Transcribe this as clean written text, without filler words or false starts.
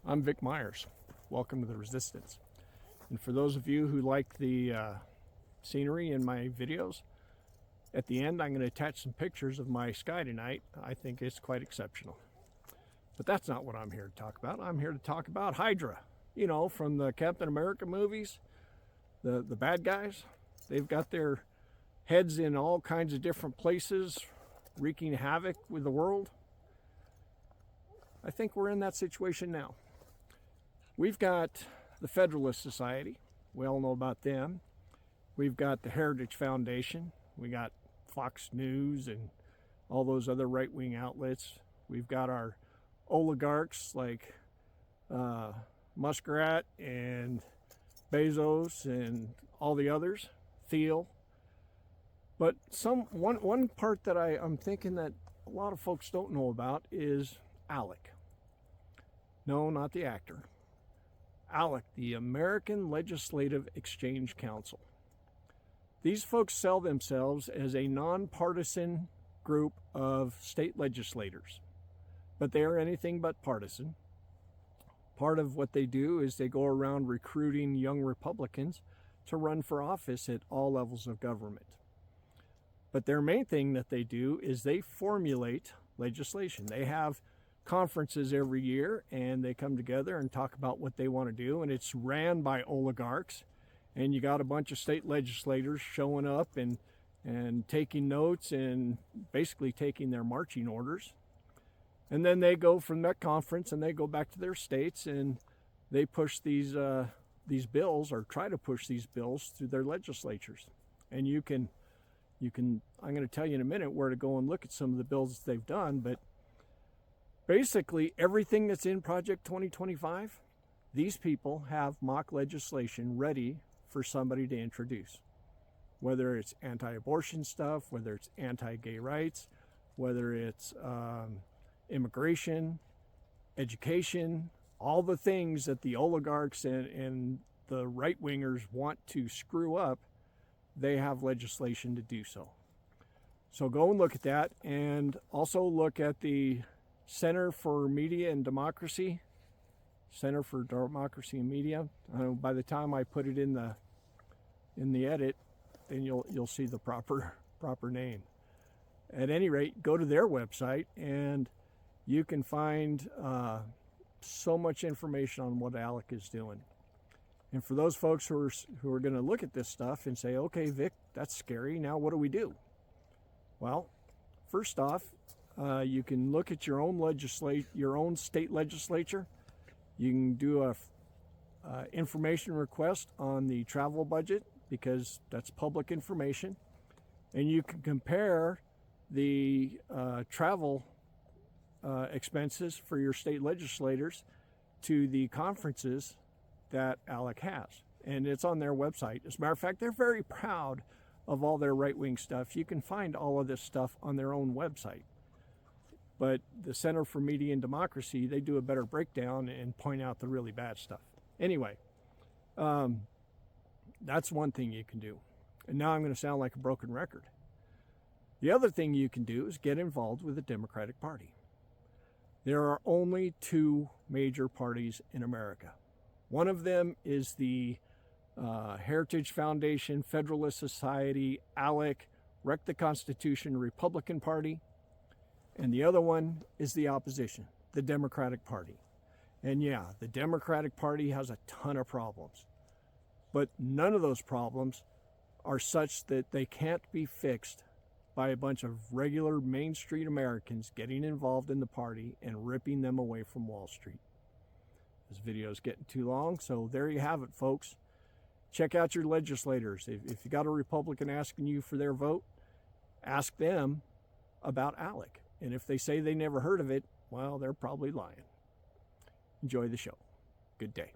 I'm Vic Myers. Welcome to the Resistance. And for those of you who like the scenery in my videos, at the end I'm going to attach some pictures of my sky tonight. I think it's quite exceptional. But that's not what I'm here to talk about. I'm here to talk about Hydra. You know, from the Captain America movies, the bad guys. They've got their heads in all kinds of different places, wreaking havoc with the world. I think we're in that situation now. We've got the Federalist Society. We all know about them. We've got the Heritage Foundation. We got Fox News and all those other right-wing outlets. We've got our oligarchs like Muskrat and Bezos and all the others, Thiel. But one part that I'm thinking that a lot of folks don't know about is ALEC. No, not the actor. ALEC, the American Legislative Exchange Council. These folks sell themselves as a nonpartisan group of state legislators, but they are anything but partisan. Part of what they do is they go around recruiting young Republicans to run for office at all levels of government. But their main thing that they do is they formulate legislation. They have conferences every year and they come together and talk about what they want to do, and it's ran by oligarchs, and you got a bunch of state legislators showing up and taking notes and basically taking their marching orders. And then they go from that conference and they go back to their states and they push these bills, or try to push these bills through their legislatures. And you can I'm going to tell you in a minute where to go and look at some of the bills that they've done, but basically everything that's in Project 2025, these people have mock legislation ready for somebody to introduce. Whether it's anti-abortion stuff, whether it's anti-gay rights, whether it's immigration, education, all the things that the oligarchs and the right-wingers want to screw up, they have legislation to do so. So go and look at that, and also look at the Center for Media and Democracy, Center for Democracy and Media. By the time I put it in the edit, then you'll see the proper name. At any rate, go to their website and you can find so much information on what ALEC is doing. And for those folks who are going to look at this stuff and say, okay, Vic, that's scary. Now what do we do? Well, first off, you can look at your own state legislature. You can do a information request on the travel budget, because that's public information, and you can compare the travel expenses for your state legislators to the conferences that ALEC has, and it's on their website. As a matter of fact, they're very proud of all their right-wing stuff. You can find all of this stuff on their own website. But the Center for Media and Democracy, they do a better breakdown and point out the really bad stuff. Anyway, that's one thing you can do. And now I'm going to sound like a broken record. The other thing you can do is get involved with the Democratic Party. There are only two major parties in America. One of them is the Heritage Foundation, Federalist Society, ALEC, Wreck the Constitution, Republican Party. And the other one is the opposition, the Democratic Party. And yeah, the Democratic Party has a ton of problems. But none of those problems are such that they can't be fixed by a bunch of regular Main Street Americans getting involved in the party and ripping them away from Wall Street. This video is getting too long, so there you have it, folks. Check out your legislators. If you got a Republican asking you for their vote, ask them about ALEC. And if they say they never heard of it, well, they're probably lying. Enjoy the show. Good day.